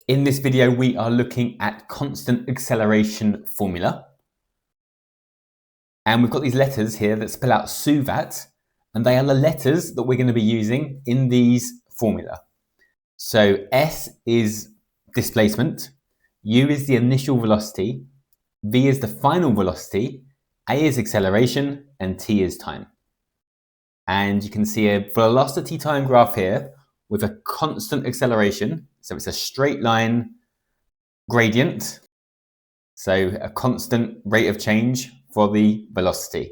In this video, we are looking at constant acceleration formula. And we've got these letters here that spell out SUVAT, and they are the letters that we're going to be using in these formula. So S is displacement, U is the initial velocity, V is the final velocity, A is acceleration, and T is time. And you can see a velocity time graph here with a constant acceleration. So it's a straight line gradient. So a constant rate of change for the velocity.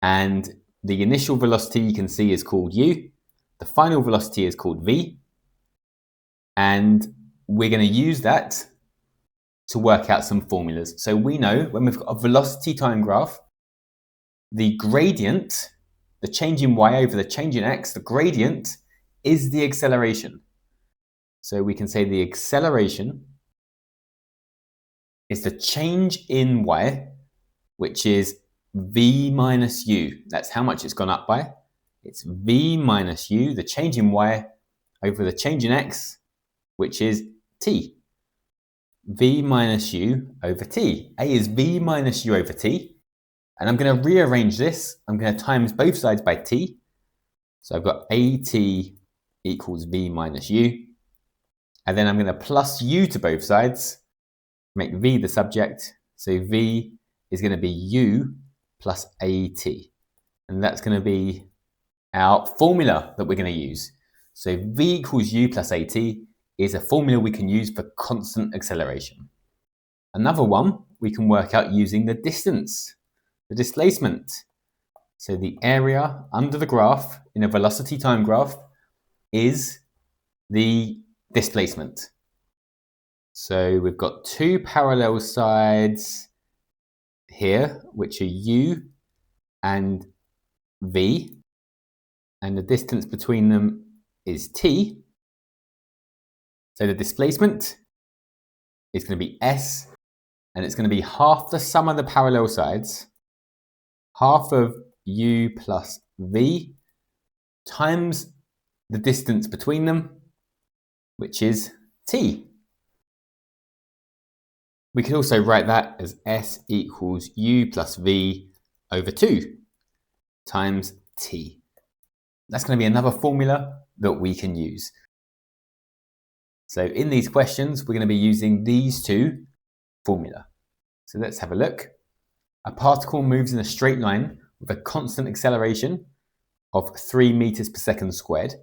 And the initial velocity you can see is called U. The final velocity is called V. And we're going to use that to work out some formulas. So we know when we've got a velocity time graph, the gradient, the change in y over the change in x, the gradient is the acceleration. So we can say the acceleration is the change in y, which is v minus u. That's how much it's gone up by. It's v minus u, the change in y, over the change in x, which is t. V minus u over t. A is v minus u over t. And I'm going to rearrange this. I'm going to times both sides by t. So I've got at equals v minus u. And then I'm going to plus u to both sides, make v the subject. So v is going to be u plus at. And that's going to be our formula that we're going to use. So v equals u plus at is a formula we can use for constant acceleration. Another one we can work out using the distance, the displacement. So the area under the graph in a velocity time graph is the displacement. So we've got two parallel sides here, which are u and v, and the distance between them is t. So the displacement is going to be s, and it's going to be half the sum of the parallel sides, half of u plus v, times the distance between them, which is t. We could also write that as s equals u plus v over 2 times t. That's going to be another formula that we can use. So in these questions, we're going to be using these two formula. So let's have a look. A particle moves in a straight line with a constant acceleration of 3 meters per second squared.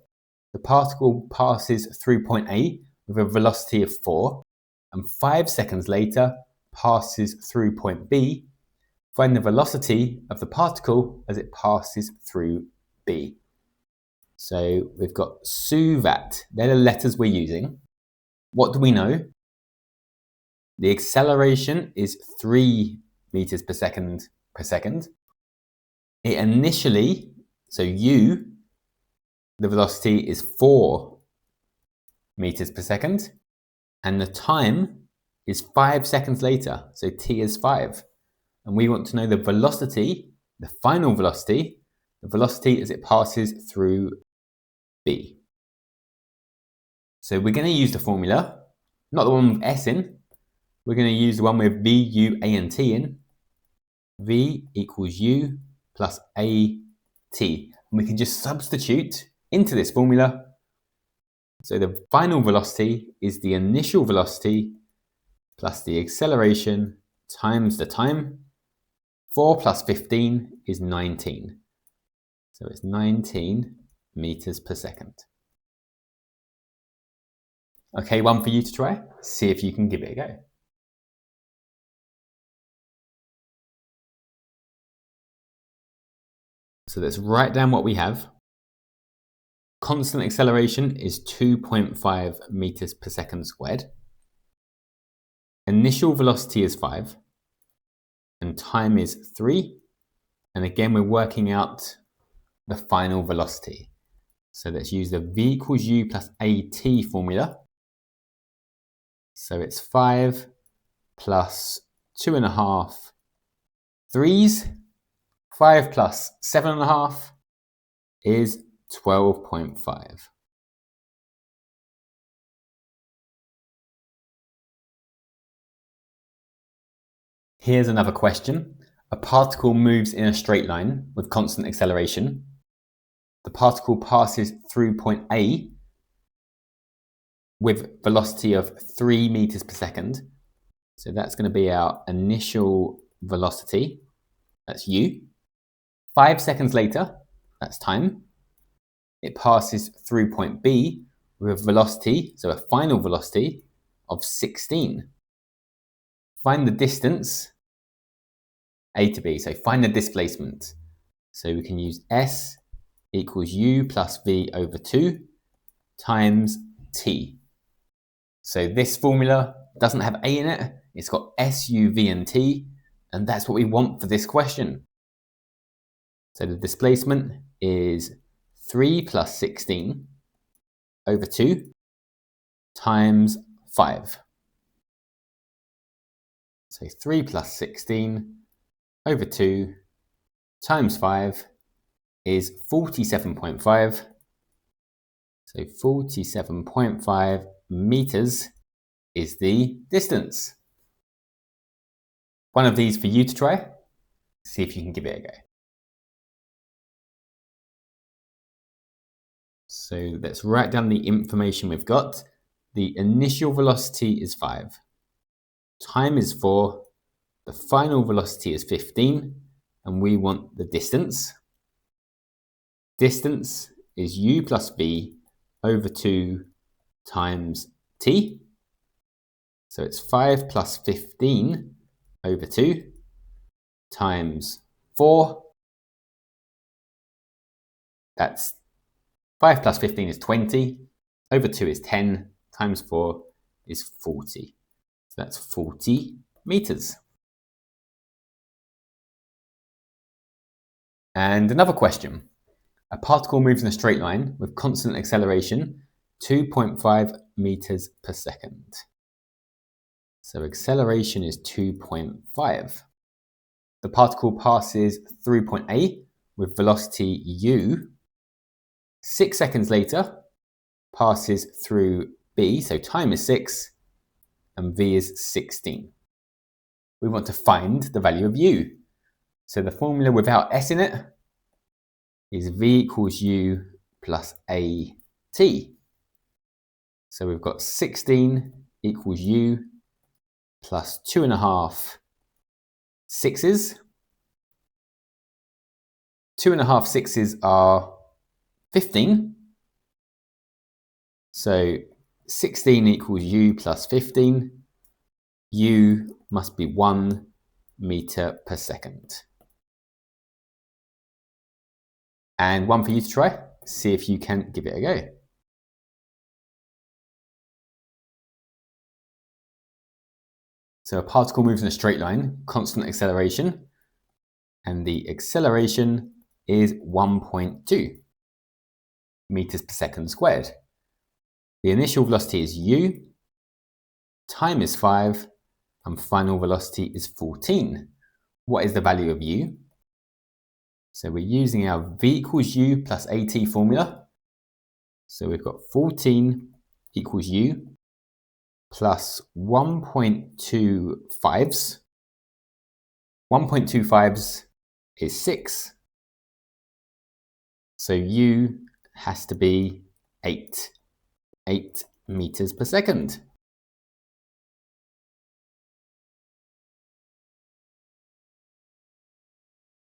The particle passes through point A with a velocity of 4, and 5 seconds later passes through point B. Find the velocity of the particle as it passes through B. So we've got SUVAT. They're the letters we're using. What do we know? The acceleration is 3 meters per second per second. It initially, so u, the velocity is 4 meters per second, and the time is 5 seconds later, so t is 5. And we want to know the velocity, the final velocity, the velocity as it passes through B. So we're going to use the formula, not the one with S in. We're going to use the one with V, U, A, and T in. V equals U plus A, T. And we can just substitute into this formula. So the final velocity is the initial velocity plus the acceleration times the time. 4 plus 15 is 19. So it's 19 meters per second. Okay, one for you to try. See if you can give it a go. So let's write down what we have. Constant acceleration is 2.5 meters per second squared. Initial velocity is 5. And time is 3. And again, we're working out the final velocity. So let's use the V equals U plus AT formula. So it's 5 plus 2.5 threes. 5 plus 7.5 is 12.5. Here's another question. A particle moves in a straight line with constant acceleration. The particle passes through point A with velocity of 3 meters per second. So that's going to be our initial velocity. That's u. 5 seconds later, that's time, it passes through point B with a velocity, so a final velocity, of 16. Find the distance, A to B, so find the displacement. So we can use S equals u plus v over 2 times t. So this formula doesn't have a in it, it's got s, u, v and t, and that's what we want for this question. So the displacement is 3 plus 16 over 2 times 5. So 3 plus 16 over 2 times 5 is 47.5. So 47.5 meters is the distance. One of these for you to try. See if you can give it a go. So let's write down the information we've got. The initial velocity is 5. Time is 4. The final velocity is 15. And we want the distance. Distance is u plus v over 2 times t. So it's 5 plus 15 over 2 times 4. That's 5 plus 15 is 20, over 2 is 10, times 4 is 40. So that's 40 meters. And another question. A particle moves in a straight line with constant acceleration, 2.5 meters per second. So acceleration is 2.5. The particle passes through point A with velocity u. 6 seconds later, passes through B, so time is 6, and V is 16. We want to find the value of u. So the formula without s in it is V equals u plus AT. So we've got 16 equals u plus 2.5 sixes. 2.5 sixes are 15. So 16 equals u plus 15. U must be 1 meter per second. And one for you to try. See if you can give it a go. So a particle moves in a straight line, constant acceleration, and the acceleration is 1.2 meters per second squared. The initial velocity is u, time is 5, and final velocity is 14. What is the value of u? So we're using our V equals u plus AT formula. So we've got 14 equals u plus 1.25s. 1.25s is 6. So u has to be 8 meters per second.